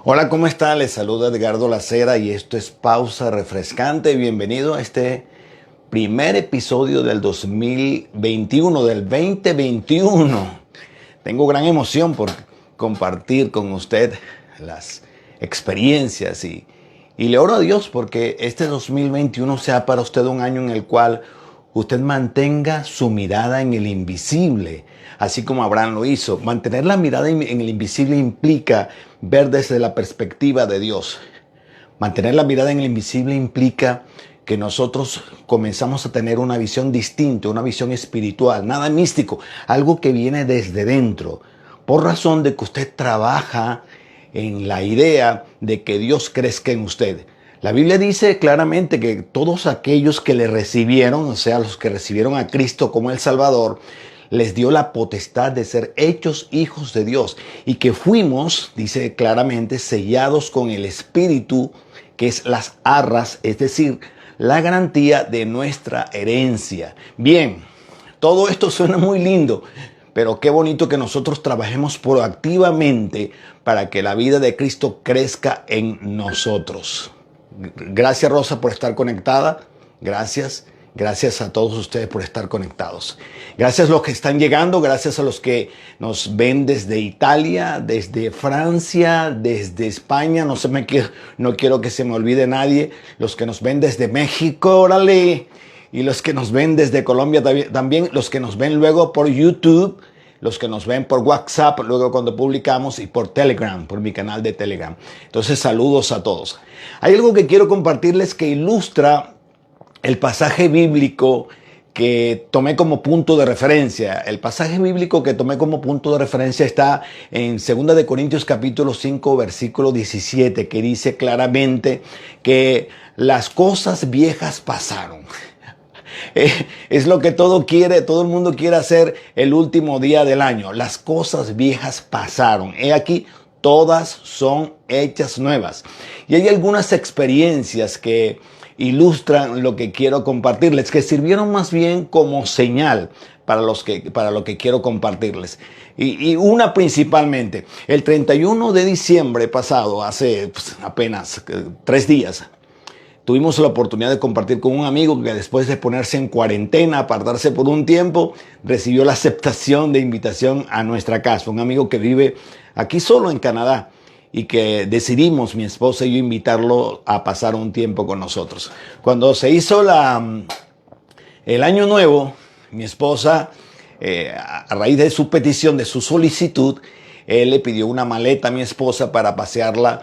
Hola, ¿cómo está? Les saluda Edgardo Lacera y esto es Pausa Refrescante. Bienvenido a este primer episodio del 2021, del 2021. Tengo gran emoción por compartir con usted las experiencias y le oro a Dios porque este 2021 sea para usted un año en el cual usted mantenga su mirada en el invisible, así como Abraham lo hizo. Mantener la mirada en el invisible implica ver desde la perspectiva de Dios. Mantener la mirada en el invisible implica que nosotros comenzamos a tener una visión distinta, una visión espiritual, nada místico, algo que viene desde dentro, por razón de que usted trabaja en la idea de que Dios crezca en usted. La Biblia dice claramente que todos aquellos que le recibieron, o sea, los que recibieron a Cristo como el Salvador, les dio la potestad de ser hechos hijos de Dios y que fuimos, dice claramente, sellados con el Espíritu, que es las arras, es decir, la garantía de nuestra herencia. Bien, todo esto suena muy lindo, pero qué bonito que nosotros trabajemos proactivamente para que la vida de Cristo crezca en nosotros. Gracias, Rosa, por estar conectada. Gracias. Gracias a todos ustedes por estar conectados. Gracias a los que están llegando, gracias a los que nos ven desde Italia, desde Francia, desde España. No quiero que se me olvide nadie. Los que nos ven desde México, órale. Y los que nos ven desde Colombia también. Los que nos ven luego por YouTube. Los que nos ven por WhatsApp, luego cuando publicamos, y por Telegram, por mi canal de Telegram. Entonces, saludos a todos. Hay algo que quiero compartirles que ilustra el pasaje bíblico que tomé como punto de referencia. El pasaje bíblico que tomé como punto de referencia está en 2 Corintios capítulo 5, versículo 17, que dice claramente que las cosas viejas pasaron. Es lo que todo el mundo quiere hacer el último día del año. Las cosas viejas pasaron. He aquí, todas son hechas nuevas. Y hay algunas experiencias que ilustran lo que quiero compartirles, que sirvieron más bien como señal para lo que quiero compartirles. Y una principalmente, el 31 de diciembre pasado, hace apenas 3 días, tuvimos la oportunidad de compartir con un amigo que después de ponerse en cuarentena, apartarse por un tiempo, recibió la aceptación de invitación a nuestra casa. Un amigo que vive aquí solo en Canadá y que decidimos, mi esposa y yo, invitarlo a pasar un tiempo con nosotros. Cuando se hizo el año nuevo, mi esposa, a raíz de su petición, de su solicitud, él le pidió una maleta a mi esposa para pasearla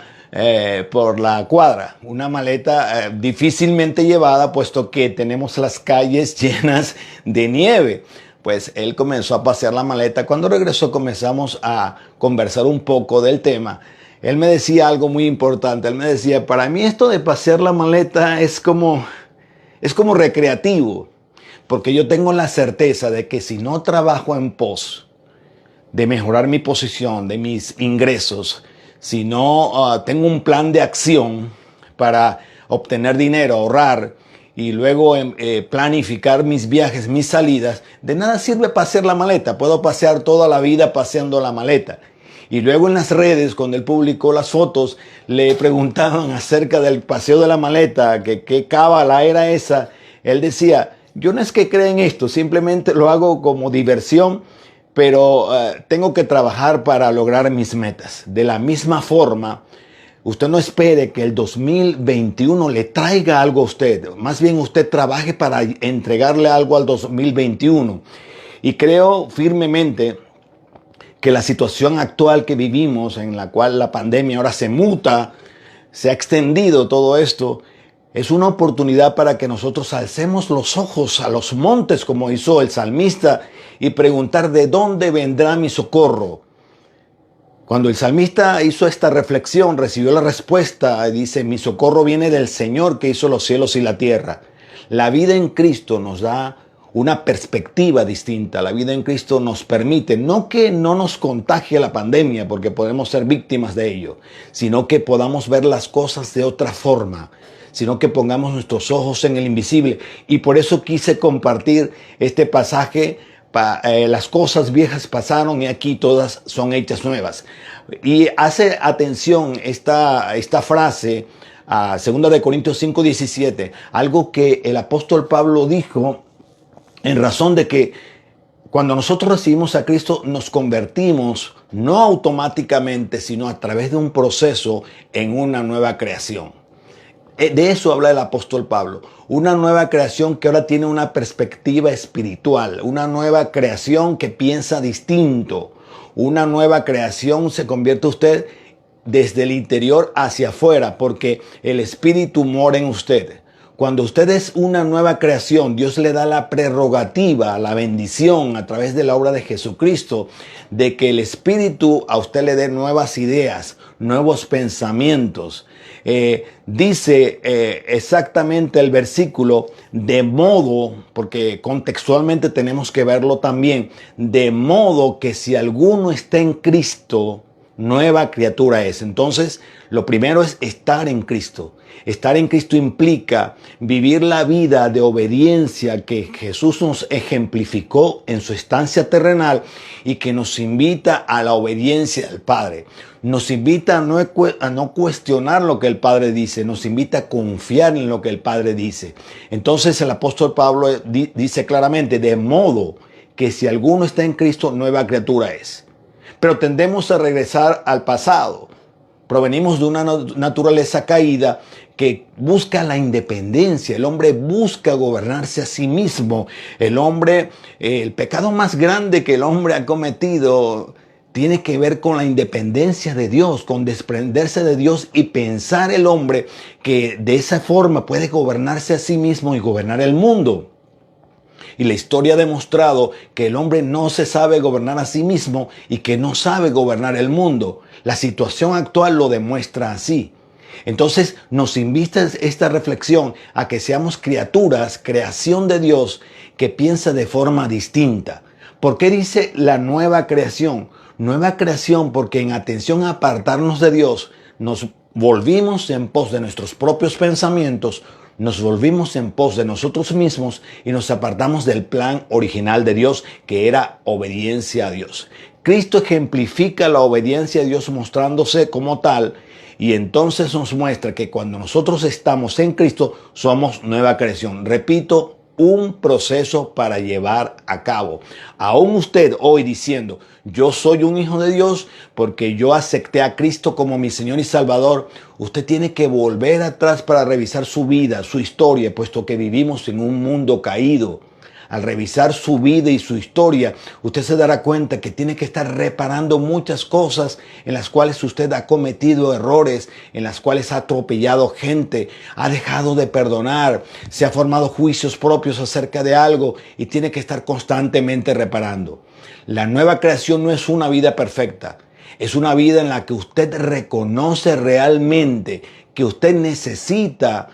por la cuadra. Una maleta difícilmente llevada, puesto que tenemos las calles llenas de nieve. Pues él comenzó a pasear la maleta. Cuando regresó comenzamos a conversar un poco del tema. Él me decía algo muy importante. Él me decía, para mí esto de pasear la maleta es como recreativo, porque yo tengo la certeza de que si no trabajo en pos de mejorar mi posición, de mis ingresos, si no tengo un plan de acción para obtener dinero, ahorrar y luego planificar mis viajes, mis salidas, de nada sirve pasear la maleta. Puedo pasear toda la vida paseando la maleta. Y luego en las redes, cuando él publicó las fotos, le preguntaban acerca del paseo de la maleta, que qué cábala era esa. Él decía, yo no es que crea en esto, simplemente lo hago como diversión, pero tengo que trabajar para lograr mis metas. De la misma forma, usted no espere que el 2021 le traiga algo a usted. Más bien usted trabaje para entregarle algo al 2021. Y creo firmemente que la situación actual que vivimos, en la cual la pandemia ahora se muta, se ha extendido todo esto, es una oportunidad para que nosotros alcemos los ojos a los montes, como hizo el salmista, y preguntar de dónde vendrá mi socorro. Cuando el salmista hizo esta reflexión, recibió la respuesta, dice, mi socorro viene del Señor que hizo los cielos y la tierra. La vida en Cristo nos da una perspectiva distinta. La vida en Cristo nos permite, no que no nos contagie la pandemia, porque podemos ser víctimas de ello, sino que podamos ver las cosas de otra forma, sino que pongamos nuestros ojos en el invisible. Y por eso quise compartir este pasaje las cosas viejas pasaron y aquí todas son hechas nuevas. Y hace atención esta frase a 2 Corintios 5:17, algo que el apóstol Pablo dijo en razón de que cuando nosotros recibimos a Cristo nos convertimos no automáticamente, sino a través de un proceso en una nueva creación. De eso habla el apóstol Pablo. Una nueva creación que ahora tiene una perspectiva espiritual. Una nueva creación que piensa distinto. Una nueva creación se convierte usted desde el interior hacia afuera, porque el Espíritu mora en usted. Cuando usted es una nueva creación, Dios le da la prerrogativa, la bendición a través de la obra de Jesucristo, de que el Espíritu a usted le dé nuevas ideas, nuevos pensamientos. Dice exactamente el versículo, de modo, porque contextualmente tenemos que verlo también, de modo que si alguno está en Cristo, nueva criatura es. Entonces, lo primero es estar en Cristo. Estar en Cristo implica vivir la vida de obediencia que Jesús nos ejemplificó en su estancia terrenal y que nos invita a la obediencia al Padre. Nos invita a no cuestionar lo que el Padre dice, nos invita a confiar en lo que el Padre dice. Entonces el apóstol Pablo dice claramente, de modo que si alguno está en Cristo, nueva criatura es. Pero tendemos a regresar al pasado. Provenimos de una naturaleza caída que busca la independencia. El hombre busca gobernarse a sí mismo. El pecado más grande que el hombre ha cometido tiene que ver con la independencia de Dios, con desprenderse de Dios y pensar el hombre que de esa forma puede gobernarse a sí mismo y gobernar el mundo. Y la historia ha demostrado que el hombre no se sabe gobernar a sí mismo y que no sabe gobernar el mundo. La situación actual lo demuestra así. Entonces nos invita esta reflexión a que seamos criaturas, creación de Dios, que piensa de forma distinta. ¿Por qué dice la nueva creación? Nueva creación porque en atención a apartarnos de Dios, nos volvimos en pos de nuestros propios pensamientos, nos volvimos en pos de nosotros mismos y nos apartamos del plan original de Dios, que era obediencia a Dios. Cristo ejemplifica la obediencia a Dios mostrándose como tal, y entonces nos muestra que cuando nosotros estamos en Cristo somos nueva creación. Repito, un proceso para llevar a cabo. Aún usted hoy diciendo, yo soy un hijo de Dios porque yo acepté a Cristo como mi Señor y Salvador, usted tiene que volver atrás para revisar su vida, su historia, puesto que vivimos en un mundo caído. Al revisar su vida y su historia, usted se dará cuenta que tiene que estar reparando muchas cosas en las cuales usted ha cometido errores, en las cuales ha atropellado gente, ha dejado de perdonar, se ha formado juicios propios acerca de algo y tiene que estar constantemente reparando. La nueva creación no es una vida perfecta, es una vida en la que usted reconoce realmente que usted necesita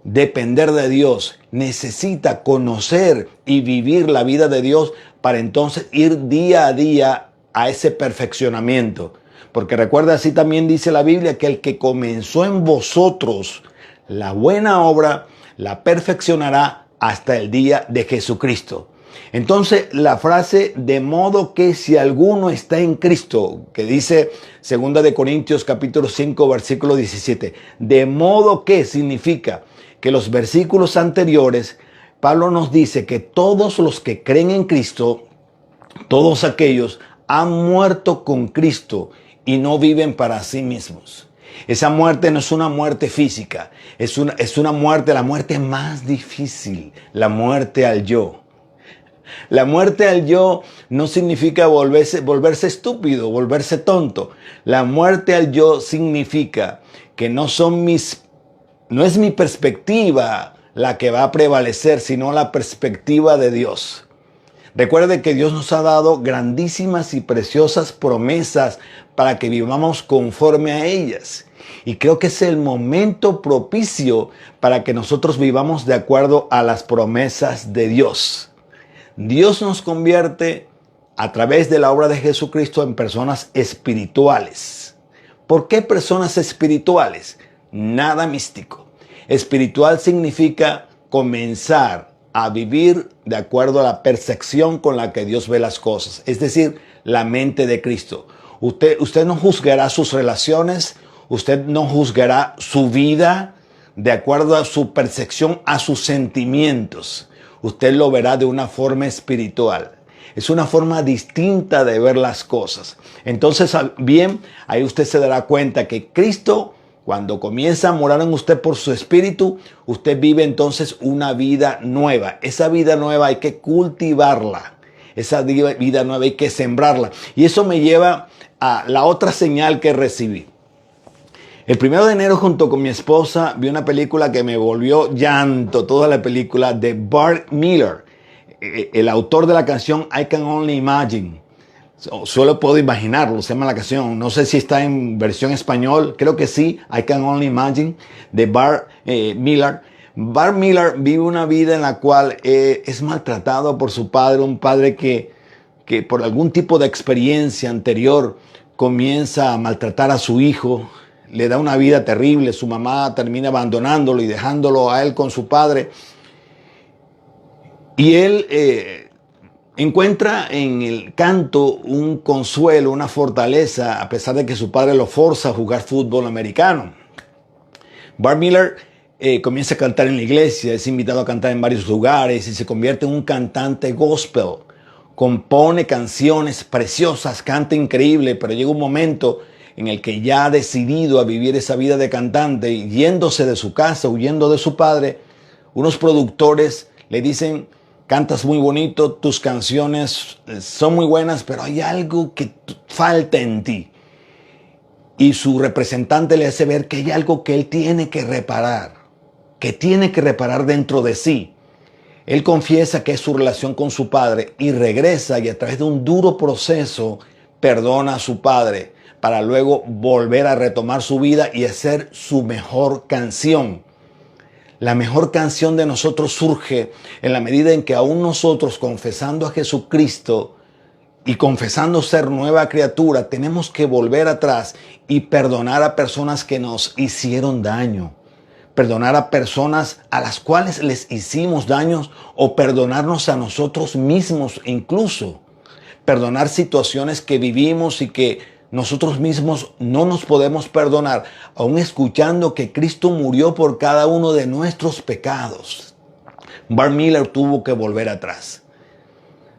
depender de Dios, necesita conocer y vivir la vida de Dios para entonces ir día a día a ese perfeccionamiento. Porque recuerda, así también dice la Biblia, que el que comenzó en vosotros la buena obra, la perfeccionará hasta el día de Jesucristo. Entonces la frase, de modo que si alguno está en Cristo, que dice 2 Corintios capítulo 5 versículo 17, de modo que significa que los versículos anteriores, Pablo nos dice que todos los que creen en Cristo, todos aquellos han muerto con Cristo y no viven para sí mismos. Esa muerte no es una muerte física, es una muerte, la muerte más difícil, la muerte al yo. La muerte al yo no significa volverse estúpido, volverse tonto. La muerte al yo significa que no es mi perspectiva la que va a prevalecer, sino la perspectiva de Dios. Recuerde que Dios nos ha dado grandísimas y preciosas promesas para que vivamos conforme a ellas. Y creo que es el momento propicio para que nosotros vivamos de acuerdo a las promesas de Dios. Dios nos convierte a través de la obra de Jesucristo en personas espirituales. ¿Por qué personas espirituales? Nada místico. Espiritual significa comenzar a vivir de acuerdo a la percepción con la que Dios ve las cosas, es decir, la mente de Cristo. Usted no juzgará sus relaciones, usted no juzgará su vida de acuerdo a su percepción, a sus sentimientos. Usted lo verá de una forma espiritual. Es una forma distinta de ver las cosas. Entonces, bien, ahí usted se dará cuenta que Cristo, cuando comienza a morar en usted por su espíritu, usted vive entonces una vida nueva. Esa vida nueva hay que cultivarla. Esa vida nueva hay que sembrarla. Y eso me lleva a la otra señal que recibí. El 1 de enero junto con mi esposa vi una película que me volvió llanto, toda la película de Bart Miller, el autor de la canción I Can Only Imagine. Solo puedo imaginarlo, se llama la canción. No sé si está en versión español, creo que sí, I Can Only Imagine, de Bart Miller. Bart Miller vive una vida en la cual es maltratado por su padre, un padre que por algún tipo de experiencia anterior comienza a maltratar a su hijo. Le da una vida terrible, su mamá termina abandonándolo y dejándolo a él con su padre. Y él encuentra en el canto un consuelo, una fortaleza, a pesar de que su padre lo forza a jugar fútbol americano. Bart Miller comienza a cantar en la iglesia, es invitado a cantar en varios lugares y se convierte en un cantante gospel. Compone canciones preciosas, canta increíble, pero llega un momento en el que ya ha decidido a vivir esa vida de cantante y yéndose de su casa, huyendo de su padre, unos productores le dicen: cantas muy bonito, tus canciones son muy buenas, pero hay algo que falta en ti. Y su representante le hace ver que hay algo que él tiene que reparar dentro de sí. Él confiesa que es su relación con su padre y regresa, y a través de un duro proceso perdona a su padre para luego volver a retomar su vida y hacer su mejor canción. La mejor canción de nosotros surge en la medida en que aún nosotros, confesando a Jesucristo y confesando ser nueva criatura, tenemos que volver atrás y perdonar a personas que nos hicieron daño. Perdonar a personas a las cuales les hicimos daños, o perdonarnos a nosotros mismos incluso. Perdonar situaciones que vivimos y que nosotros mismos no nos podemos perdonar, aún escuchando que Cristo murió por cada uno de nuestros pecados. Bart Miller tuvo que volver atrás.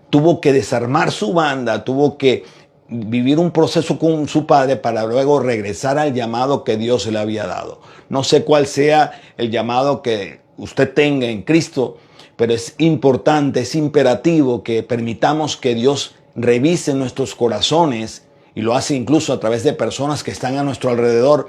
Tuvo que desarmar su banda, tuvo que vivir un proceso con su padre para luego regresar al llamado que Dios le había dado. No sé cuál sea el llamado que usted tenga en Cristo, pero es importante, es imperativo que permitamos que Dios revise nuestros corazones, y lo hace incluso a través de personas que están a nuestro alrededor,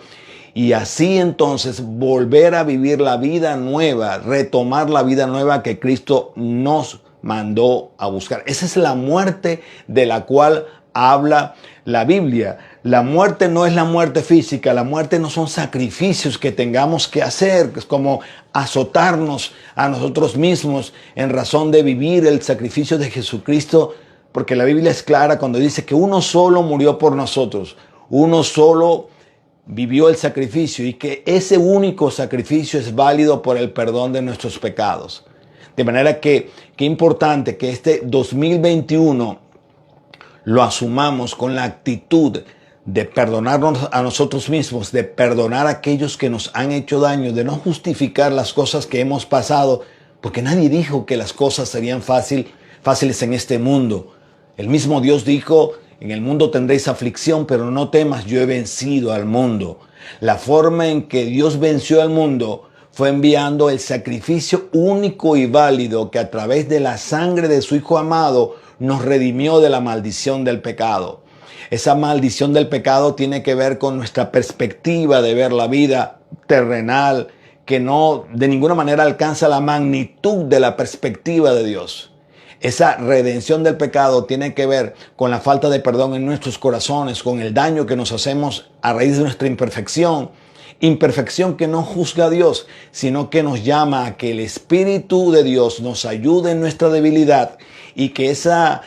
y así entonces volver a vivir la vida nueva, retomar la vida nueva que Cristo nos mandó a buscar. Esa es la muerte de la cual habla la Biblia. La muerte no es la muerte física, la muerte no son sacrificios que tengamos que hacer, es como azotarnos a nosotros mismos en razón de vivir el sacrificio de Jesucristo, porque la Biblia es clara cuando dice que uno solo murió por nosotros, uno solo vivió el sacrificio, y que ese único sacrificio es válido por el perdón de nuestros pecados. De manera que qué importante que este 2021 lo asumamos con la actitud de perdonarnos a nosotros mismos, de perdonar a aquellos que nos han hecho daño, de no justificar las cosas que hemos pasado, porque nadie dijo que las cosas serían fáciles en este mundo. El mismo Dios dijo: en el mundo tendréis aflicción, pero no temas, yo he vencido al mundo. La forma en que Dios venció al mundo fue enviando el sacrificio único y válido que a través de la sangre de su Hijo amado nos redimió de la maldición del pecado. Esa maldición del pecado tiene que ver con nuestra perspectiva de ver la vida terrenal, que no de ninguna manera alcanza la magnitud de la perspectiva de Dios. Esa redención del pecado tiene que ver con la falta de perdón en nuestros corazones, con el daño que nos hacemos a raíz de nuestra imperfección. Imperfección que no juzga a Dios, sino que nos llama a que el Espíritu de Dios nos ayude en nuestra debilidad, y que esa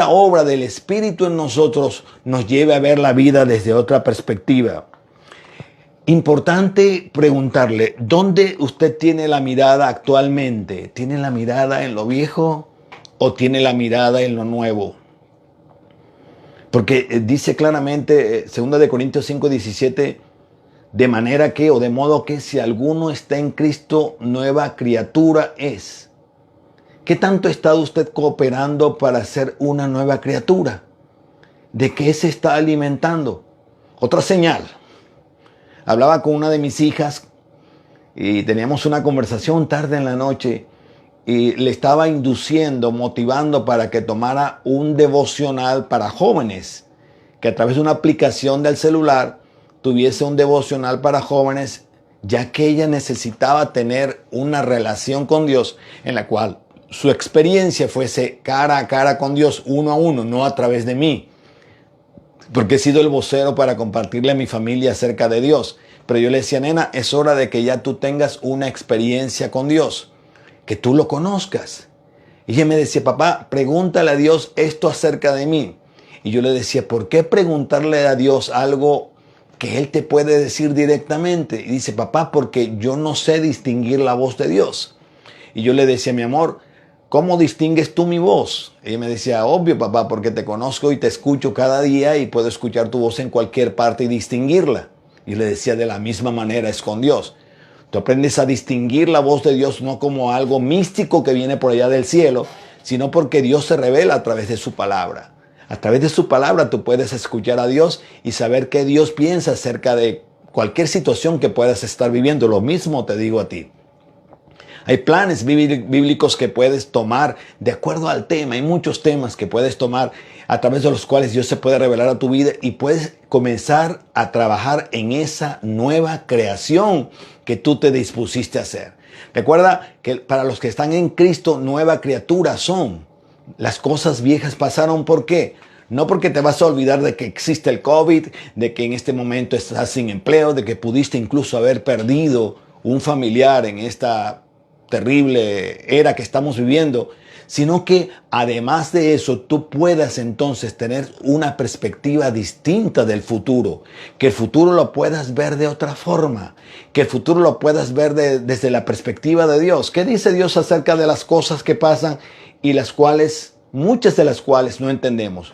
obra del Espíritu en nosotros nos lleve a ver la vida desde otra perspectiva. Importante preguntarle, ¿dónde usted tiene la mirada actualmente? ¿Tiene la mirada en lo viejo o tiene la mirada en lo nuevo? Porque dice claramente, 2 de Corintios 5:17, de manera que, o de modo que, si alguno está en Cristo, nueva criatura es. ¿Qué tanto está usted cooperando para ser una nueva criatura? ¿De qué se está alimentando? Otra señal. Hablaba con una de mis hijas y teníamos una conversación tarde en la noche y le estaba induciendo, motivando para que tomara un devocional para jóvenes, que a través de una aplicación del celular tuviese un devocional para jóvenes, ya que ella necesitaba tener una relación con Dios en la cual su experiencia fuese cara a cara con Dios, uno a uno, no a través de mí. Porque he sido el vocero para compartirle a mi familia acerca de Dios. Pero yo le decía, nena, es hora de que ya tú tengas una experiencia con Dios, que tú lo conozcas. Y ella me decía, papá, pregúntale a Dios esto acerca de mí. Y yo le decía, ¿por qué preguntarle a Dios algo que Él te puede decir directamente? Y dice, papá, porque yo no sé distinguir la voz de Dios. Y yo le decía, mi amor, ¿cómo distingues tú mi voz? Y ella me decía, obvio, papá, porque te conozco y te escucho cada día y puedo escuchar tu voz en cualquier parte y distinguirla. Y le decía, de la misma manera es con Dios. Tú aprendes a distinguir la voz de Dios no como algo místico que viene por allá del cielo, sino porque Dios se revela a través de su palabra. A través de su palabra tú puedes escuchar a Dios y saber qué Dios piensa acerca de cualquier situación que puedas estar viviendo. Lo mismo te digo a ti. Hay planes bíblicos que puedes tomar de acuerdo al tema. Hay muchos temas que puedes tomar a través de los cuales Dios se puede revelar a tu vida y puedes comenzar a trabajar en esa nueva creación que tú te dispusiste a hacer. Recuerda que para los que están en Cristo, nueva criatura son. Las cosas viejas pasaron. ¿Por qué? No porque te vas a olvidar de que existe el COVID, de que en este momento estás sin empleo, de que pudiste incluso haber perdido un familiar en esta terrible era que estamos viviendo, sino que además de eso tú puedas entonces tener una perspectiva distinta del futuro, que el futuro lo puedas ver de otra forma, que el futuro lo puedas ver desde la perspectiva de Dios. ¿Qué dice Dios acerca de las cosas que pasan y muchas de las cuales no entendemos?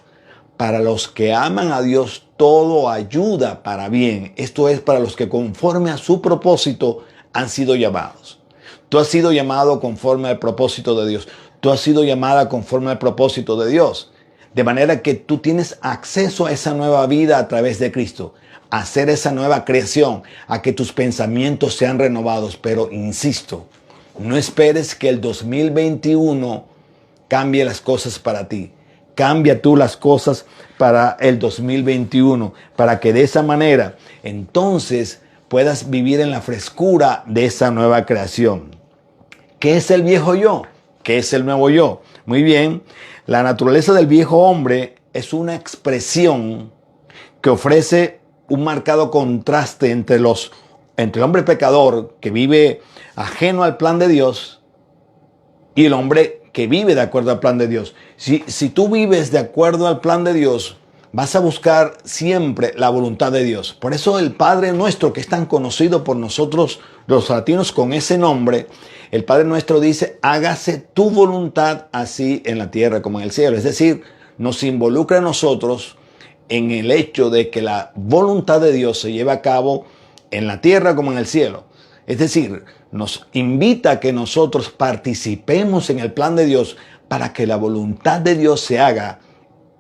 Para los que aman a Dios, todo ayuda para bien. Esto es para los que conforme a su propósito han sido llamados. Tú has sido llamado conforme al propósito de Dios. Tú has sido llamada conforme al propósito de Dios. De manera que tú tienes acceso a esa nueva vida a través de Cristo. A hacer esa nueva creación. A que tus pensamientos sean renovados. Pero insisto, no esperes que el 2021 cambie las cosas para ti. Cambia tú las cosas para el 2021. Para que de esa manera entonces puedas vivir en la frescura de esa nueva creación. ¿Qué es el viejo yo? ¿Qué es el nuevo yo? Muy bien, la naturaleza del viejo hombre es una expresión que ofrece un marcado contraste entre el hombre pecador que vive ajeno al plan de Dios y el hombre que vive de acuerdo al plan de Dios. Si tú vives de acuerdo al plan de Dios, vas a buscar siempre la voluntad de Dios. Por eso el Padre Nuestro, que es tan conocido por nosotros los latinos con ese nombre, el Padre Nuestro dice, hágase tu voluntad así en la tierra como en el cielo. Es decir, nos involucra a nosotros en el hecho de que la voluntad de Dios se lleve a cabo en la tierra como en el cielo. Es decir, nos invita a que nosotros participemos en el plan de Dios para que la voluntad de Dios se haga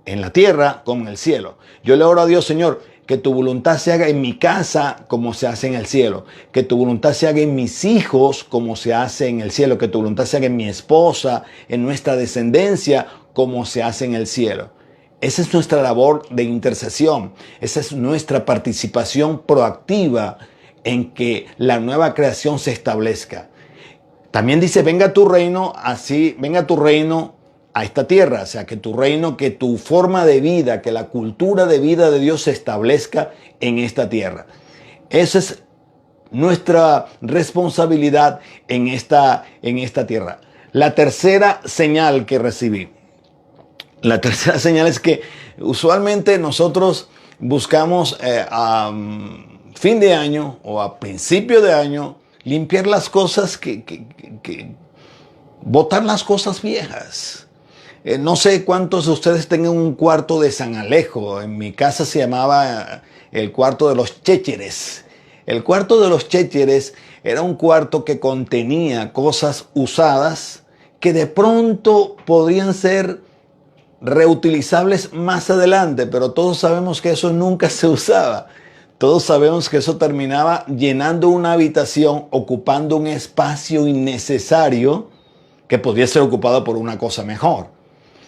en la tierra como en el cielo. Yo le oro a Dios, Señor, que tu voluntad se haga en mi casa como se hace en el cielo. Que tu voluntad se haga en mis hijos como se hace en el cielo. Que tu voluntad se haga en mi esposa, en nuestra descendencia como se hace en el cielo. Esa es nuestra labor de intercesión. Esa es nuestra participación proactiva en que la nueva creación se establezca. También dice, venga tu reino, así, venga tu reino a esta tierra, o sea, que tu reino, que tu forma de vida, que la cultura de vida de Dios se establezca en esta tierra. Esa es nuestra responsabilidad en esta tierra. La tercera señal que recibí. La tercera señal es que usualmente nosotros buscamos fin de año o a principio de año, limpiar las cosas botar las cosas viejas. No sé cuántos de ustedes tengan un cuarto de San Alejo. En mi casa se llamaba el cuarto de los chécheres. El cuarto de los chécheres era un cuarto que contenía cosas usadas que de pronto podrían ser reutilizables más adelante, pero todos sabemos que eso nunca se usaba. Todos sabemos que eso terminaba llenando una habitación, ocupando un espacio innecesario que podría ser ocupado por una cosa mejor.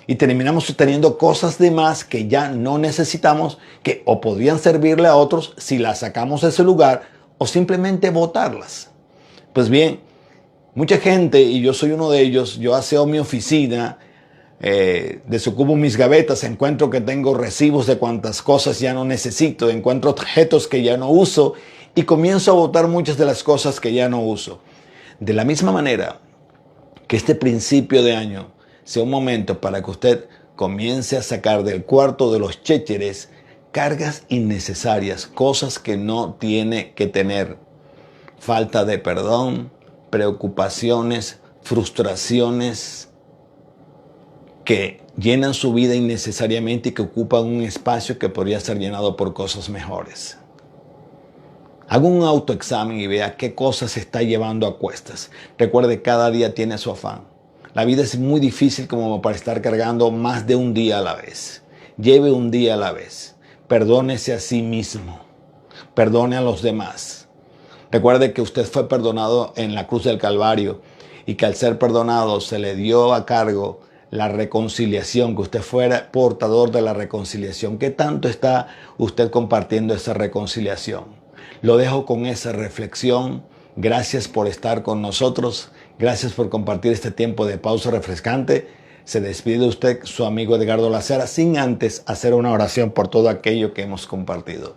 Y terminamos teniendo cosas de más que ya no necesitamos, que o podrían servirle a otros si las sacamos de ese lugar o simplemente botarlas. Pues bien, mucha gente, y yo soy uno de ellos, yo aseo mi oficina, desocupo mis gavetas, encuentro que tengo recibos de cuantas cosas ya no necesito, encuentro objetos que ya no uso y comienzo a botar muchas de las cosas que ya no uso. De la misma manera que este principio de año sea un momento para que usted comience a sacar del cuarto de los chécheres cargas innecesarias, cosas que no tiene que tener. Falta de perdón, preocupaciones, frustraciones que llenan su vida innecesariamente y que ocupan un espacio que podría ser llenado por cosas mejores. Haga un autoexamen y vea qué cosas está llevando a cuestas. Recuerde, cada día tiene su afán. La vida es muy difícil como para estar cargando más de un día a la vez. Lleve un día a la vez. Perdónese a sí mismo. Perdone a los demás. Recuerde que usted fue perdonado en la cruz del Calvario y que al ser perdonado se le dio a cargo la reconciliación, que usted fuera portador de la reconciliación. ¿Qué tanto está usted compartiendo esa reconciliación? Lo dejo con esa reflexión. Gracias por estar con nosotros. Gracias por compartir este tiempo de pausa refrescante. Se despide de usted su amigo Edgardo Lacera, sin antes hacer una oración por todo aquello que hemos compartido.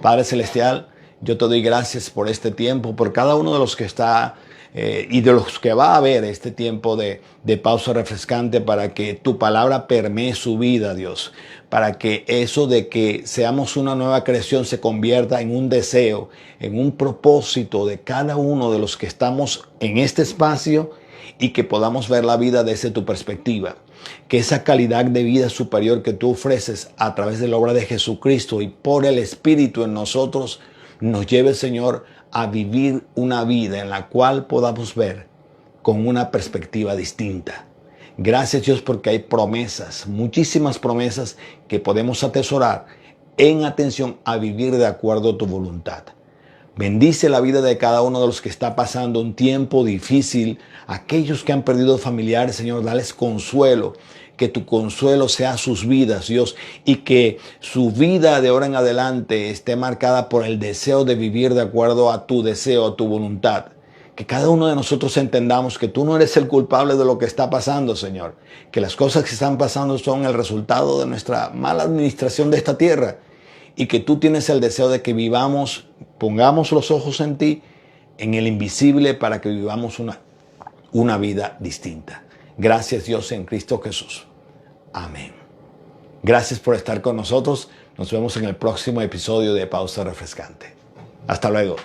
Padre Celestial, yo te doy gracias por este tiempo, por cada uno de los que está y de los que va a ver este tiempo de pausa refrescante, para que tu palabra permee su vida, Dios. Para que eso de que seamos una nueva creación se convierta en un deseo, en un propósito de cada uno de los que estamos en este espacio, y que podamos ver la vida desde tu perspectiva. Que esa calidad de vida superior que tú ofreces a través de la obra de Jesucristo y por el Espíritu en nosotros nos lleve, Señor, a vivir una vida en la cual podamos ver con una perspectiva distinta. Gracias, Dios, porque hay promesas, muchísimas promesas que podemos atesorar en atención a vivir de acuerdo a tu voluntad. Bendice la vida de cada uno de los que está pasando un tiempo difícil. Aquellos que han perdido familiares, Señor, dales consuelo. Que tu consuelo sea sus vidas, Dios, y que su vida de ahora en adelante esté marcada por el deseo de vivir de acuerdo a tu deseo, a tu voluntad. Que cada uno de nosotros entendamos que tú no eres el culpable de lo que está pasando, Señor. Que las cosas que están pasando son el resultado de nuestra mala administración de esta tierra. Y que tú tienes el deseo de que vivamos, pongamos los ojos en ti, en el invisible, para que vivamos una vida distinta. Gracias, Dios, en Cristo Jesús. Amén. Gracias por estar con nosotros. Nos vemos en el próximo episodio de Pausa Refrescante. Hasta luego.